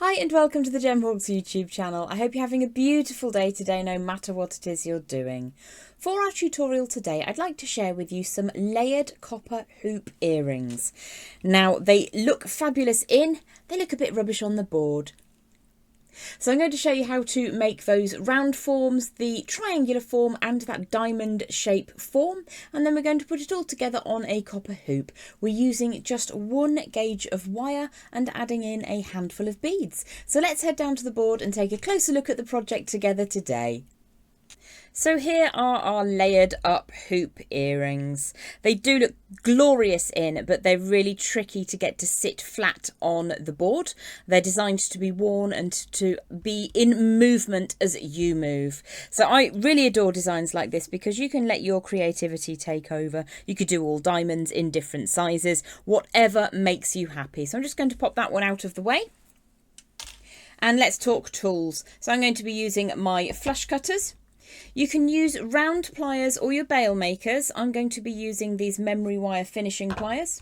Hi and welcome to the Gemhawks YouTube channel. I hope you're having a beautiful day today no matter what it is you're doing. For our tutorial today I'd like to share with you some layered copper hoop earrings. Now they look fabulous they look a bit rubbish on the board. So I'm going to show you how to make those round forms, the triangular form and that diamond shape form, and then we're going to put it all together on a copper hoop. We're using just 1 gauge of wire and adding in a handful of beads. So let's head down to the board and take a closer look at the project together today. So here are our layered up hoop earrings. They do look glorious but they're really tricky to get to sit flat on the board. They're designed to be worn and to be in movement as you move. So I really adore designs like this because you can let your creativity take over. You could do all diamonds in different sizes, whatever makes you happy. So I'm just going to pop that one out of the way. And let's talk tools. So I'm going to be using my flush cutters. You can use round pliers or your bail makers. I'm going to be using these memory wire finishing pliers.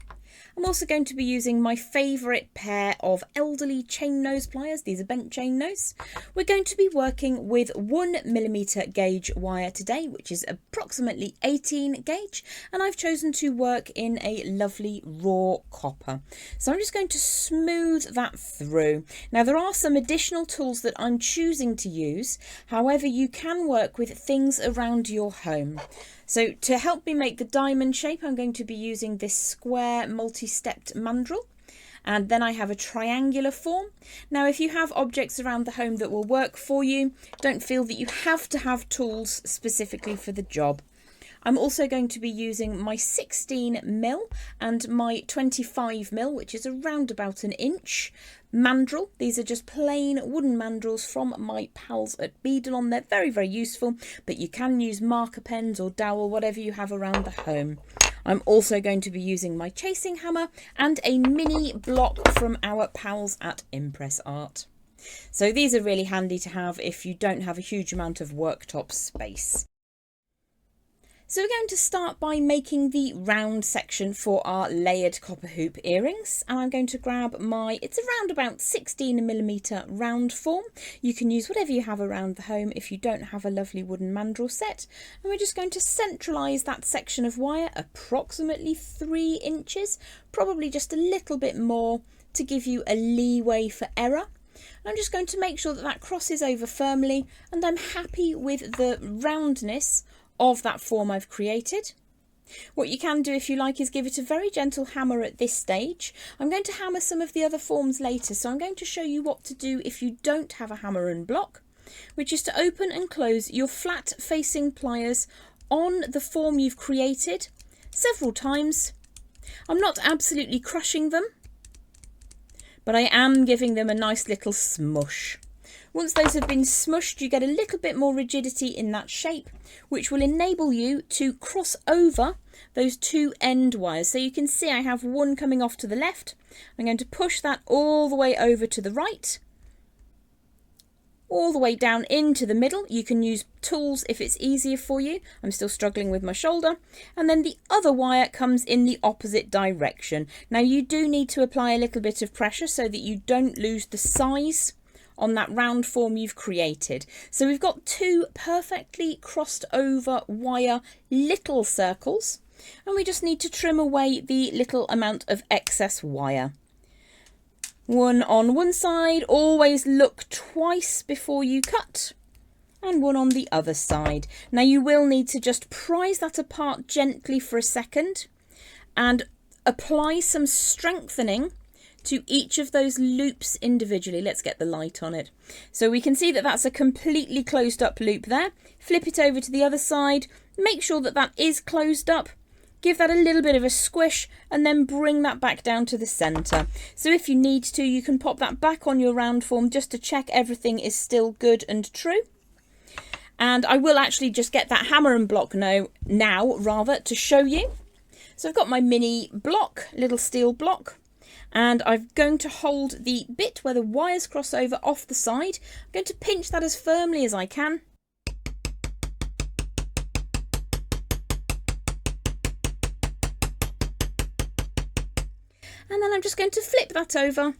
I'm also going to be using my favourite pair of elderly chain nose pliers. These are bent chain nose. We're going to be working with 1mm gauge wire today, which is approximately 18 gauge, and I've chosen to work in a lovely raw copper. So I'm just going to smooth that through. Now there are some additional tools that I'm choosing to use, however you can work with things around your home. So to help me make the diamond shape, I'm going to be using this square multi-stepped mandrel. And then I have a triangular form. Now, if you have objects around the home that will work for you, don't feel that you have to have tools specifically for the job. I'm also going to be using my 16mm and my 25mm, which is around about an inch, mandrel. These are just plain wooden mandrels from my pals at Beadalon. They're very, very useful, but you can use marker pens or dowel, whatever you have around the home. I'm also going to be using my chasing hammer and a mini block from our pals at Impress Art. So these are really handy to have if you don't have a huge amount of worktop space. So we're going to start by making the round section for our layered copper hoop earrings, and I'm going to grab it's around about 16mm round form. You can use whatever you have around the home if you don't have a lovely wooden mandrel set, and we're just going to centralise that section of wire approximately 3 inches, probably just a little bit more to give you a leeway for error. I'm just going to make sure that that crosses over firmly, and I'm happy with the roundness of that form I've created. What you can do if you like is give it a very gentle hammer at this stage. I'm going to hammer some of the other forms later, so I'm going to show you what to do if you don't have a hammer and block, which is to open and close your flat facing pliers on the form you've created several times. I'm not absolutely crushing them, but I am giving them a nice little smush. Once those have been smushed, you get a little bit more rigidity in that shape, which will enable you to cross over those 2 end wires. So you can see I have one coming off to the left. I'm going to push that all the way over to the right, all the way down into the middle. You can use tools if it's easier for you. I'm still struggling with my shoulder. And then the other wire comes in the opposite direction. Now you do need to apply a little bit of pressure so that you don't lose the size on that round form you've created. So we've got 2 perfectly crossed over wire little circles, and we just need to trim away the little amount of excess wire. One on one side, always look twice before you cut, and one on the other side. Now you will need to just prise that apart gently for a second and apply some strengthening to each of those loops individually. Let's get the light on it. So we can see that that's a completely closed up loop there. Flip it over to the other side, make sure that that is closed up, give that a little bit of a squish, and then bring that back down to the centre. So if you need to, you can pop that back on your round form just to check everything is still good and true. And I will actually just get that hammer and block now to show you. So I've got my mini block, little steel block, and I'm going to hold the bit where the wires cross over off the side. I'm going to pinch that as firmly as I can. And then I'm just going to flip that over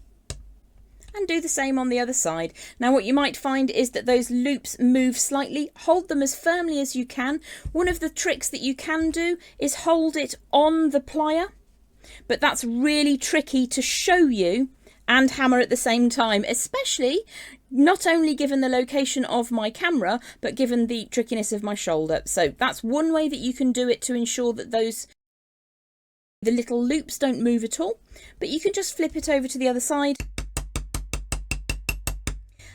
and do the same on the other side. Now what you might find is that those loops move slightly. Hold them as firmly as you can. One of the tricks that you can do is hold it on the plier, but that's really tricky to show you and hammer at the same time, especially not only given the location of my camera, but given the trickiness of my shoulder. So that's one way that you can do it to ensure that the little loops don't move at all, but you can just flip it over to the other side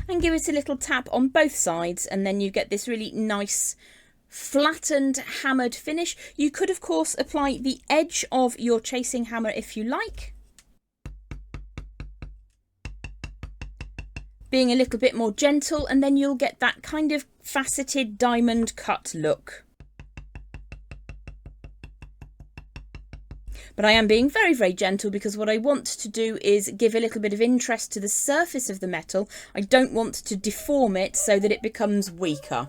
and give it a little tap on both sides, and then you get this really nice flattened hammered finish. You could of course apply the edge of your chasing hammer if you like, being a little bit more gentle, and then you'll get that kind of faceted diamond cut look. But I am being very, very gentle because what I want to do is give a little bit of interest to the surface of the metal. I don't want to deform it so that it becomes weaker.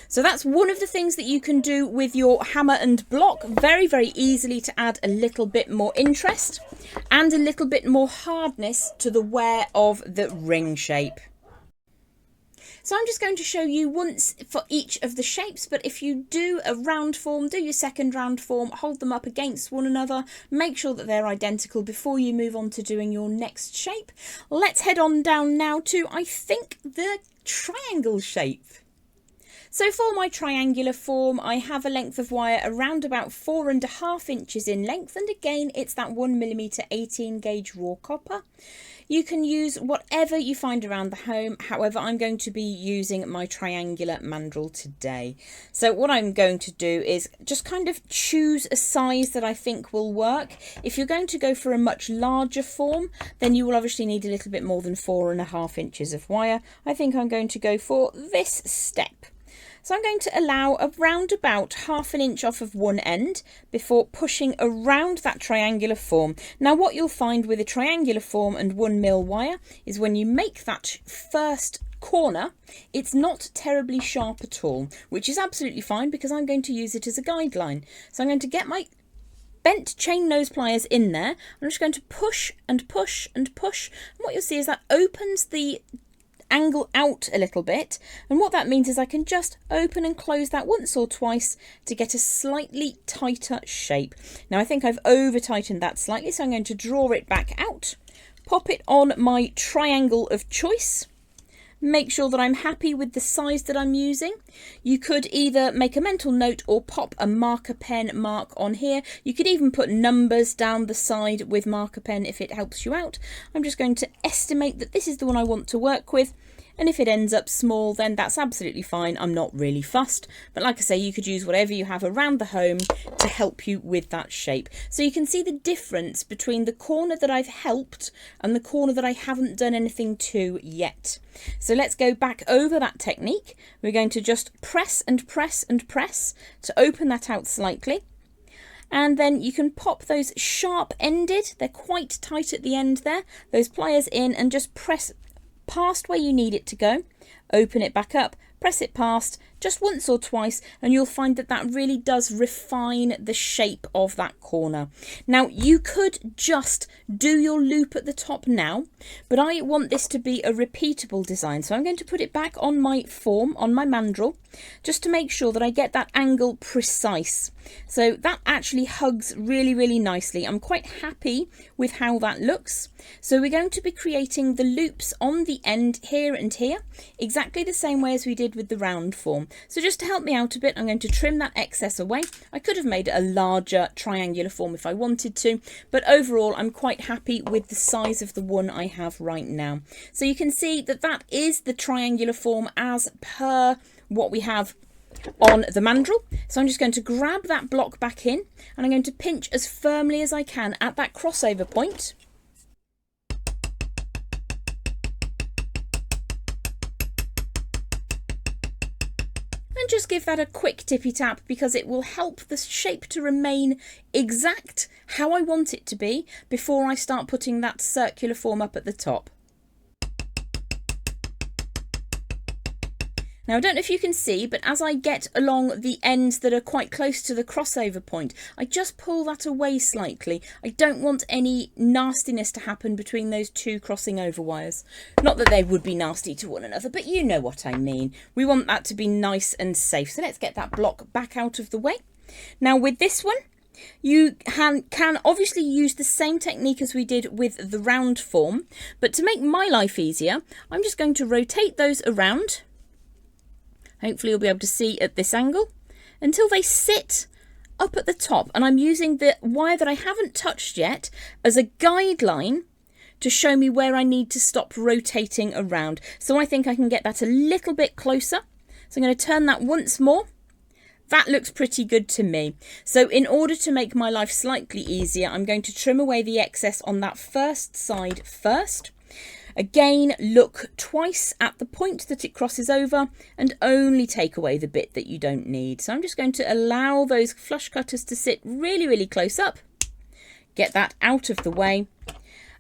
So that's one of the things that you can do with your hammer and block very, very easily to add a little bit more interest and a little bit more hardness to the wear of the ring shape. So I'm just going to show you once for each of the shapes, but if you do a round form, do your second round form, hold them up against one another, make sure that they're identical before you move on to doing your next shape. Let's head on down now to, I think, the triangle shape. So for my triangular form, I have a length of wire around about 4.5 inches in length, and again it's that 1mm 18 gauge raw copper. You can use whatever you find around the home, however I'm going to be using my triangular mandrel today. So what I'm going to do is just kind of choose a size that I think will work. If you're going to go for a much larger form, then you will obviously need a little bit more than 4.5 inches of wire. I think I'm going to go for this step. So I'm going to allow around about 1/2 inch off of one end before pushing around that triangular form. Now what you'll find with a triangular form and 1mm wire is when you make that first corner, it's not terribly sharp at all, which is absolutely fine because I'm going to use it as a guideline. So I'm going to get my bent chain nose pliers in there. I'm just going to push and push and push. And what you'll see is that opens the angle out a little bit, and what that means is I can just open and close that once or twice to get a slightly tighter shape. Now I think I've over tightened that slightly, so I'm going to draw it back out, pop it on my triangle of choice, make sure that I'm happy with the size that I'm using. You could either make a mental note or pop a marker pen mark on here. You could even put numbers down the side with marker pen if it helps you out. I'm just going to estimate that this is the one I want to work with, and if it ends up small then that's absolutely fine. I'm not really fussed, but like I say, you could use whatever you have around the home to help you with that shape. So you can see the difference between the corner that I've helped and the corner that I haven't done anything to yet. So let's go back over that technique. We're going to just press and press and press to open that out slightly. And then you can pop those sharp ended, they're quite tight at the end there, those pliers in and just press past where you need it to go, open it back up, press it past just once or twice, and you'll find that that really does refine the shape of that corner. Now you could just do your loop at the top now, but I want this to be a repeatable design, so I'm going to put it back on my form, on my mandrel, just to make sure that I get that angle precise. So that actually hugs really, really nicely. I'm quite happy with how that looks. So we're going to be creating the loops on the end here and here, exactly the same way as we did with the round form. So just to help me out a bit, I'm going to trim that excess away. I could have made it a larger triangular form if I wanted to, but overall I'm quite happy with the size of the one I have right now. So you can see that that is the triangular form as per what we have on the mandrel. So I'm just going to grab that block back in and I'm going to pinch as firmly as I can at that crossover point. And just give that a quick tippy tap because it will help the shape to remain exact how I want it to be before I start putting that circular form up at the top. Now, I don't know if you can see, but as I get along the ends that are quite close to the crossover point, I just pull that away slightly. I don't want any nastiness to happen between those two crossing over wires. Not that they would be nasty to one another, but you know what I mean. We want that to be nice and safe. So let's get that block back out of the way. Now with this one, you can obviously use the same technique as we did with the round form, but to make my life easier, I'm just going to rotate those around. Hopefully you'll be able to see at this angle until they sit up at the top. And I'm using the wire that I haven't touched yet as a guideline to show me where I need to stop rotating around. So I think I can get that a little bit closer. So I'm going to turn that once more. That looks pretty good to me. So in order to make my life slightly easier, I'm going to trim away the excess on that first side first. Again, look twice at the point that it crosses over and only take away the bit that you don't need. So I'm just going to allow those flush cutters to sit really, really close up. Get that out of the way.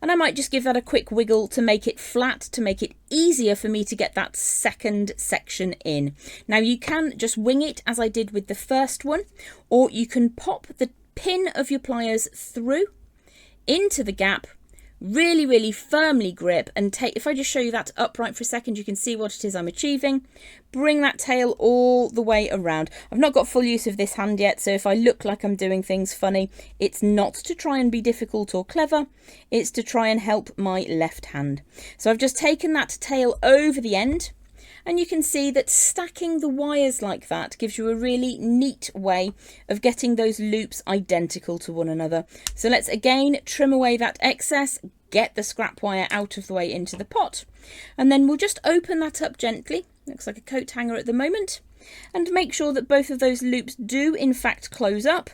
And I might just give that a quick wiggle to make it flat, to make it easier for me to get that second section in. Now you can just wing it as I did with the first one, or you can pop the pin of your pliers through into the gap, really, really firmly grip and take, if I just show you that upright for a second, you can see what it is I'm achieving. Bring that tail all the way around. I've not got full use of this hand yet, so if I look like I'm doing things funny, it's not to try and be difficult or clever, it's to try and help my left hand. So I've just taken that tail over the end, and you can see that stacking the wires like that gives you a really neat way of getting those loops identical to one another. So let's again trim away that excess, get the scrap wire out of the way into the pot, and then we'll just open that up gently. Looks like a coat hanger at the moment, and make sure that both of those loops do in fact close up.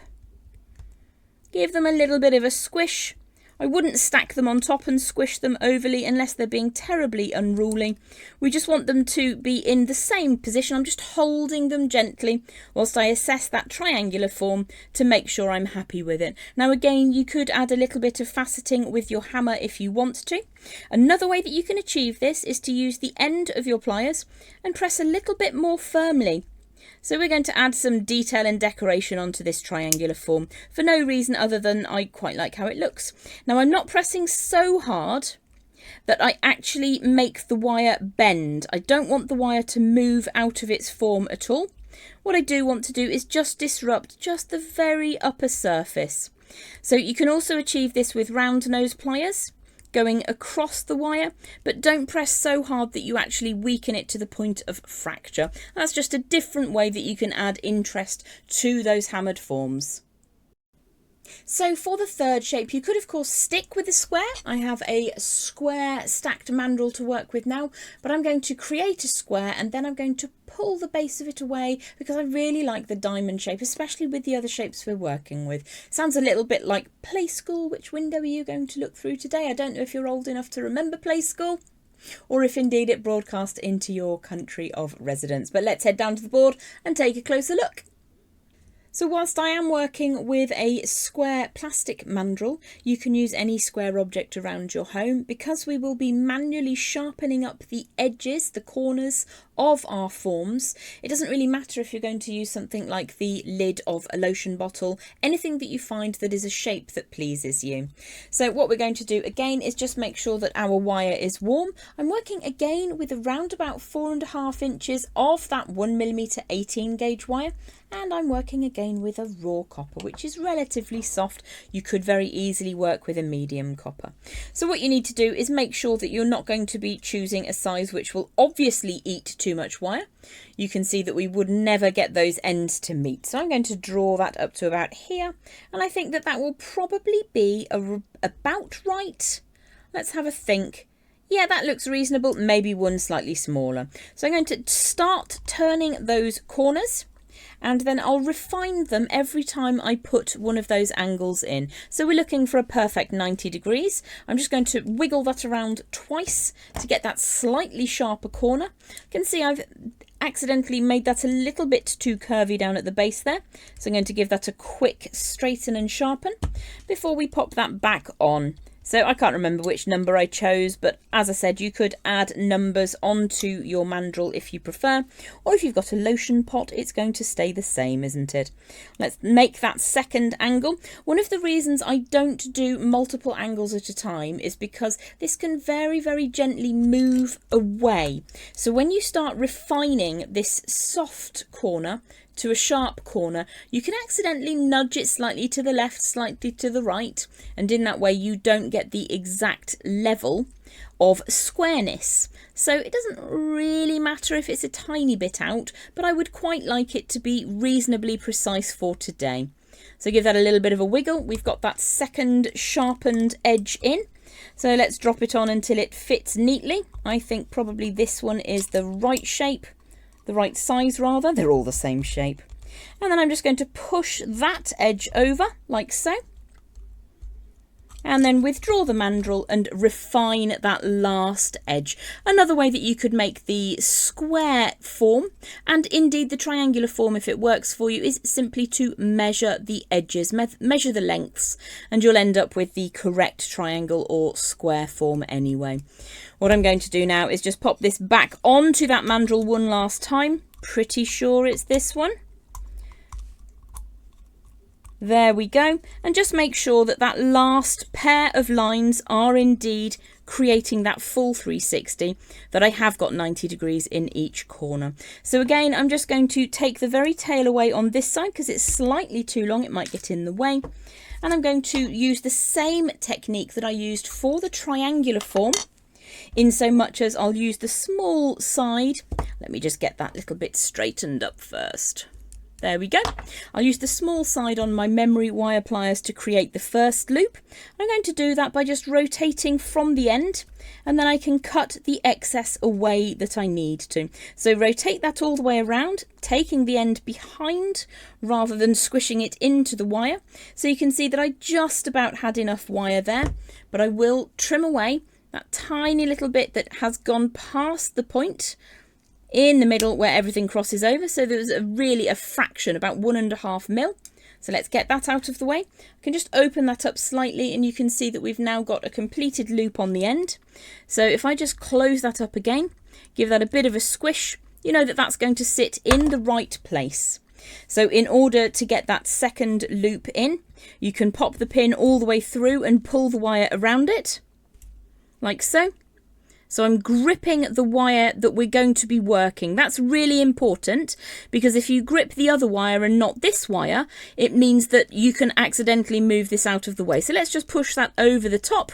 Give them a little bit of a squish. I wouldn't stack them on top and squish them overly unless they're being terribly unruly. We just want them to be in the same position. I'm just holding them gently whilst I assess that triangular form to make sure I'm happy with it. Now again, you could add a little bit of faceting with your hammer if you want to. Another way that you can achieve this is to use the end of your pliers and press a little bit more firmly. So we're going to add some detail and decoration onto this triangular form for no reason other than I quite like how it looks. Now I'm not pressing so hard that I actually make the wire bend. I don't want the wire to move out of its form at all. What I do want to do is just disrupt just the very upper surface. So you can also achieve this with round nose pliers, going across the wire, but don't press so hard that you actually weaken it to the point of fracture. That's just a different way that you can add interest to those hammered forms. So for the third shape, you could of course stick with the square. I have a square stacked mandrel to work with now, but I'm going to create a square and then I'm going to pull the base of it away because I really like the diamond shape, especially with the other shapes we're working with. Sounds a little bit like play school. Which window are you going to look through today? I don't know if you're old enough to remember play school, or if indeed it broadcast into your country of residence. But let's head down to the board and take a closer look. So whilst I am working with a square plastic mandrel, you can use any square object around your home. Because we will be manually sharpening up the edges, the corners of our forms, it doesn't really matter if you're going to use something like the lid of a lotion bottle, anything that you find that is a shape that pleases you. So what we're going to do again is just make sure that our wire is warm. I'm working again with around about 4.5 inches of that 1mm 18 gauge wire. And I'm working again with a raw copper, which is relatively soft. You could very easily work with a medium copper. So what you need to do is make sure that you're not going to be choosing a size which will obviously eat too much wire. You can see that we would never get those ends to meet. So I'm going to draw that up to about here. And I think that that will probably be about right. Let's have a think. Yeah, that looks reasonable. Maybe one slightly smaller. So I'm going to start turning those corners, and then I'll refine them every time I put one of those angles in. So we're looking for a perfect 90 degrees. I'm just going to wiggle that around twice to get that slightly sharper corner. You can see I've accidentally made that a little bit too curvy down at the base there. So I'm going to give that a quick straighten and sharpen before we pop that back on So I can't remember which number I chose, but as I said, you could add numbers onto your mandrel if you prefer, or if you've got a lotion pot, it's going to stay the same, isn't it? Let's make that second angle. One of the reasons I don't do multiple angles at a time is because this can very, very gently move away. So when you start refining this soft corner to a sharp corner, you can accidentally nudge it slightly to the left, slightly to the right, and in that way you don't get the exact level of squareness. So it doesn't really matter if it's a tiny bit out, but I would quite like it to be reasonably precise for today. So give that a little bit of a wiggle. We've got that second sharpened edge in. So let's drop it on until it fits neatly. I think probably this one is the right shape. The right size rather, they're all the same shape. And then I'm just going to push that edge over like so. And then withdraw the mandrel and refine that last edge. Another way that you could make the square form, and indeed the triangular form if it works for you, is simply to measure the edges, measure the lengths, and you'll end up with the correct triangle or square form anyway. What I'm going to do now is just pop this back onto that mandrel one last time. Pretty sure it's this one. There we go. And just make sure that that last pair of lines are indeed creating that full 360, that I have got 90 degrees in each corner. So again, I'm just going to take the very tail away on this side because it's slightly too long. It might get in the way. And I'm going to use the same technique that I used for the triangular form, in so much as I'll use the small side. Let me just get that little bit straightened up first. There we go. I'll use the small side on my memory wire pliers to create the first loop. I'm going to do that by just rotating from the end, and then I can cut the excess away that I need to. So rotate that all the way around, taking the end behind rather than squishing it into the wire. So you can see that I just about had enough wire there, but I will trim away that tiny little bit that has gone past the point in the middle where everything crosses over. So there's really a fraction, about 1.5 mil. So let's get that out of the way. I can just open that up slightly and you can see that we've now got a completed loop on the end. So if I just close that up again, give that a bit of a squish, you know that that's going to sit in the right place. So in order to get that second loop in, you can pop the pin all the way through and pull the wire around it, like so. So I'm gripping the wire that we're going to be working. That's really important, because if you grip the other wire and not this wire, it means that you can accidentally move this out of the way. So let's just push that over the top.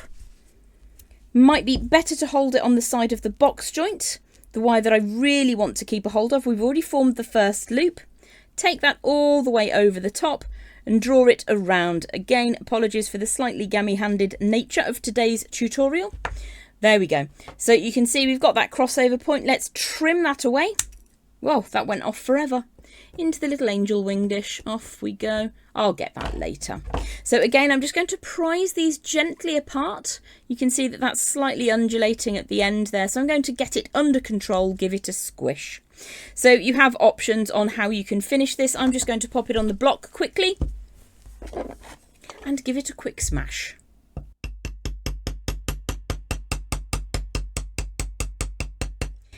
Might be better to hold it on the side of the box joint, the wire that I really want to keep a hold of. We've already formed the first loop. Take that all the way over the top and draw it around. Again, apologies for the slightly gammy-handed nature of today's tutorial. There we go. So you can see we've got that crossover point. Let's trim that away. Well, that went off forever. Into the little angel wing dish. Off we go. I'll get that later. So again, I'm just going to prise these gently apart. You can see that that's slightly undulating at the end there. So I'm going to get it under control, give it a squish. So you have options on how you can finish this. I'm just going to pop it on the block quickly and give it a quick smash.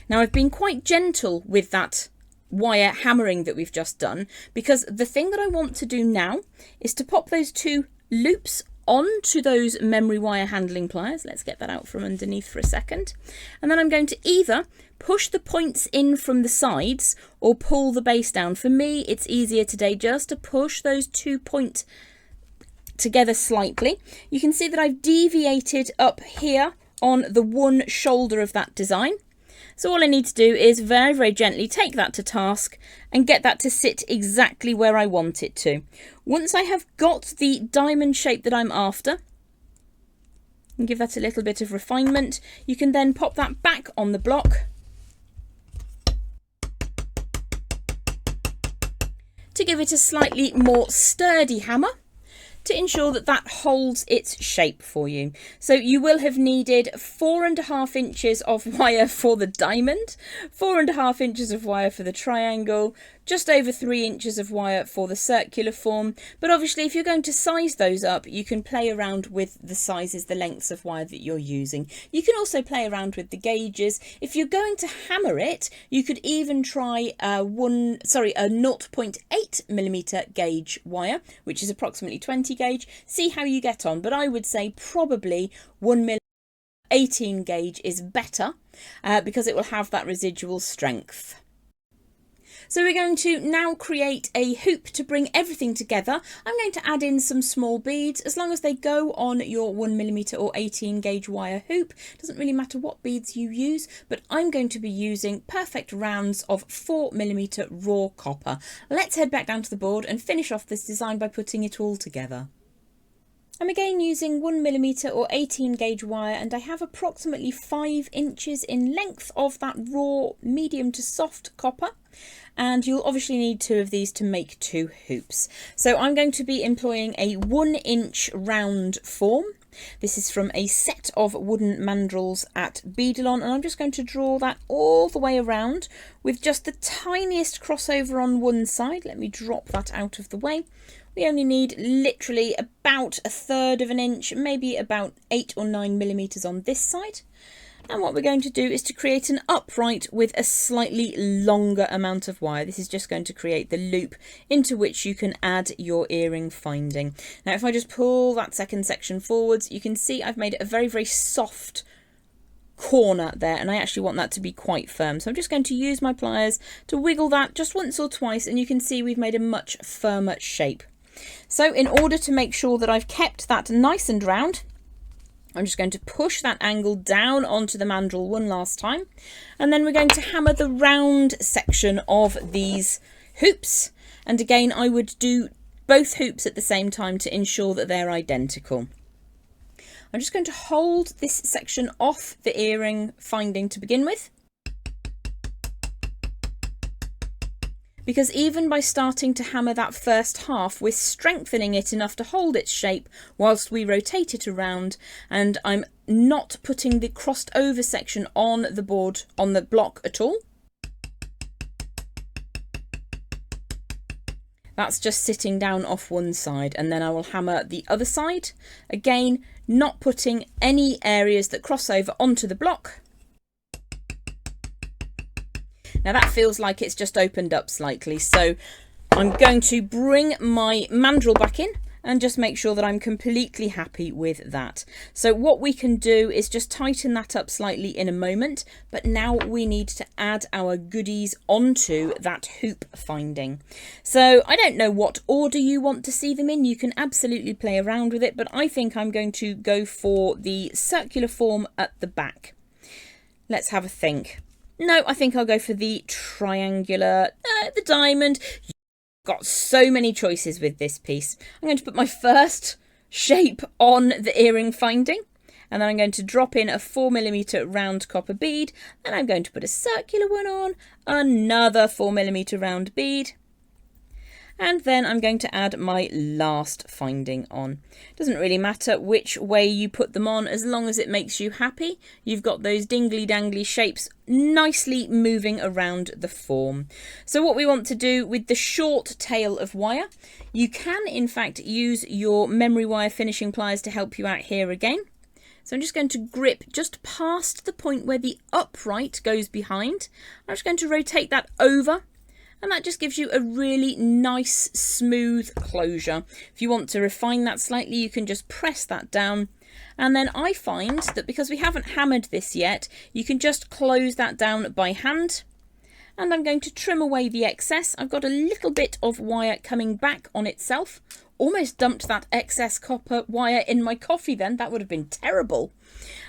Now I've been quite gentle with that wire hammering that we've just done, because the thing that I want to do now is to pop those two loops onto those memory wire handling pliers. Let's get that out from underneath for a second. And then I'm going to either push the points in from the sides or pull the base down. For me, it's easier today just to push those 2 points together slightly. You can see that I've deviated up here on the one shoulder of that design. So all I need to do is very, very gently take that to task and get that to sit exactly where I want it to. Once I have got the diamond shape that I'm after, and give that a little bit of refinement, you can then pop that back on the block to give it a slightly more sturdy hammer, to ensure that that holds its shape for you. So you will have needed 4.5 inches of wire for the diamond, 4.5 inches of wire for the triangle, just over 3 inches of wire for the circular form. But obviously if you're going to size those up, you can play around with the sizes, the lengths of wire that you're using. You can also play around with the gauges. If you're going to hammer it, you could even try a 0.8mm gauge wire, which is approximately 20 gauge. See how you get on, but I would say probably 1mm 18 gauge is better because it will have that residual strength. So we're going to now create a hoop to bring everything together. I'm going to add in some small beads, as long as they go on your 1mm or 18 gauge wire hoop. Doesn't really matter what beads you use, but I'm going to be using perfect rounds of 4mm raw copper. Let's head back down to the board and finish off this design by putting it all together. I'm again using 1mm or 18 gauge wire, and I have approximately 5 inches in length of that raw medium to soft copper, and you'll obviously need 2 of these to make 2 hoops. So I'm going to be employing a 1-inch round form. This is from a set of wooden mandrels at Beadalon, and I'm just going to draw that all the way around with just the tiniest crossover on one side. Let me drop that out of the way. We only need literally about 1/3 of an inch, maybe about 8 or 9mm on this side. And what we're going to do is to create an upright with a slightly longer amount of wire. This is just going to create the loop into which you can add your earring finding. Now, if I just pull that second section forwards, you can see I've made it a very, very soft corner there, and I actually want that to be quite firm. So I'm just going to use my pliers to wiggle that just once or twice, and you can see we've made a much firmer shape. So in order to make sure that I've kept that nice and round, I'm just going to push that angle down onto the mandrel one last time, and then we're going to hammer the round section of these hoops. And again, I would do both hoops at the same time to ensure that they're identical. I'm just going to hold this section off the earring finding to begin with, because even by starting to hammer that first half, we're strengthening it enough to hold its shape whilst we rotate it around, and I'm not putting the crossed over section on the board, on the block at all. That's just sitting down off one side, and then I will hammer the other side. Again, not putting any areas that cross over onto the block. Now that feels like it's just opened up slightly, so I'm going to bring my mandrel back in and just make sure that I'm completely happy with that. So what we can do is just tighten that up slightly in a moment, but now we need to add our goodies onto that hoop finding. So I don't know what order you want to see them in. You can absolutely play around with it, but I think I'm going to go for the circular form at the back. Let's have a think. No, I think I'll go for the triangular, the diamond. You've got so many choices with this piece. I'm going to put my first shape on the earring finding, and then I'm going to drop in a 4mm round copper bead, and I'm going to put a circular one on, another 4mm round bead, and then I'm going to add my last finding on. Doesn't really matter which way you put them on, as long as it makes you happy. You've got those dingly dangly shapes nicely moving around the form. So what we want to do with the short tail of wire, you can in fact use your memory wire finishing pliers to help you out here again. So I'm just going to grip just past the point where the upright goes behind. I'm just going to rotate that over, and that just gives you a really nice smooth closure. If you want to refine that slightly, you can just press that down. And then I find that because we haven't hammered this yet, you can just close that down by hand. And I'm going to trim away the excess. I've got a little bit of wire coming back on itself. Almost dumped that excess copper wire in my coffee then. That would have been terrible.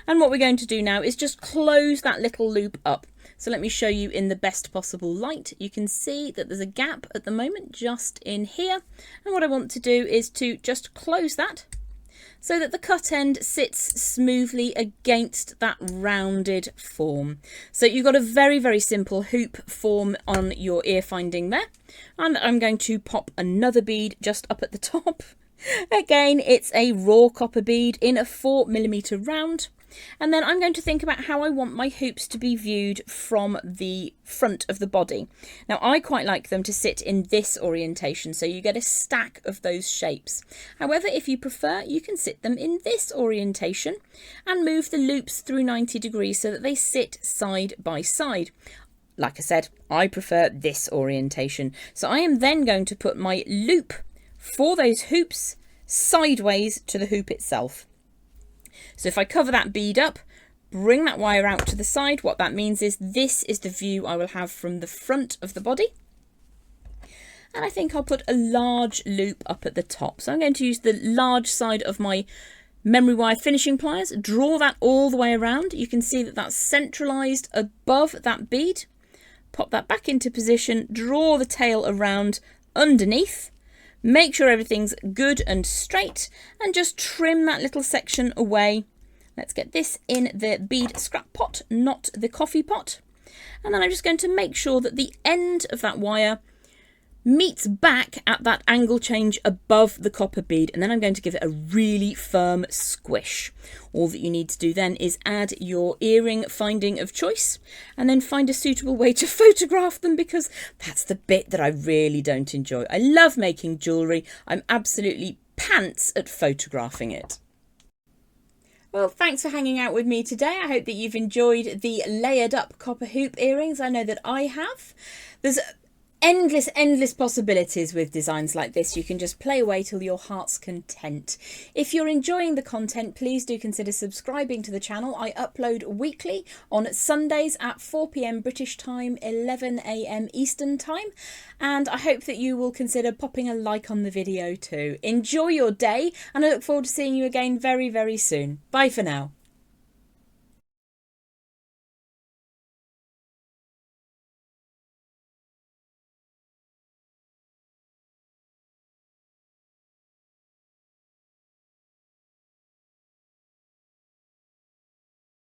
And what we're going to do now is just close that little loop up. So let me show you in the best possible light. You can see that there's a gap at the moment just in here. And what I want to do is to just close that so that the cut end sits smoothly against that rounded form. So you've got a very, very simple hoop form on your ear finding there. And I'm going to pop another bead just up at the top. Again, it's a raw copper bead in a 4mm round. And then I'm going to think about how I want my hoops to be viewed from the front of the body. Now I quite like them to sit in this orientation, so you get a stack of those shapes. However, if you prefer, you can sit them in this orientation and move the loops through 90 degrees so that they sit side by side. Like I said, I prefer this orientation. So I am then going to put my loop for those hoops sideways to the hoop itself. So if I cover that bead up, bring that wire out to the side, what that means is this is the view I will have from the front of the body. And I think I'll put a large loop up at the top. So I'm going to use the large side of my memory wire finishing pliers, draw that all the way around. You can see that that's centralised above that bead. Pop that back into position, draw the tail around underneath. Make sure everything's good and straight and just trim that little section away. Let's get this in the bead scrap pot, not the coffee pot. And then I'm just going to make sure that the end of that wire meets back at that angle change above the copper bead, and then I'm going to give it a really firm squish. All that you need to do then is add your earring finding of choice and then find a suitable way to photograph them, because that's the bit that I really don't enjoy. I love making jewellery. I'm absolutely pants at photographing it. Well, thanks for hanging out with me today. I hope that you've enjoyed the layered up copper hoop earrings. I know that I have. There's endless possibilities with designs like this. You can just play away till your heart's content. If you're enjoying the content, please do consider subscribing to the channel. I upload weekly on Sundays at 4 p.m. British time, 11 a.m. Eastern time, and I hope that you will consider popping a like on the video too. Enjoy your day, and I look forward to seeing you again very soon. Bye for now.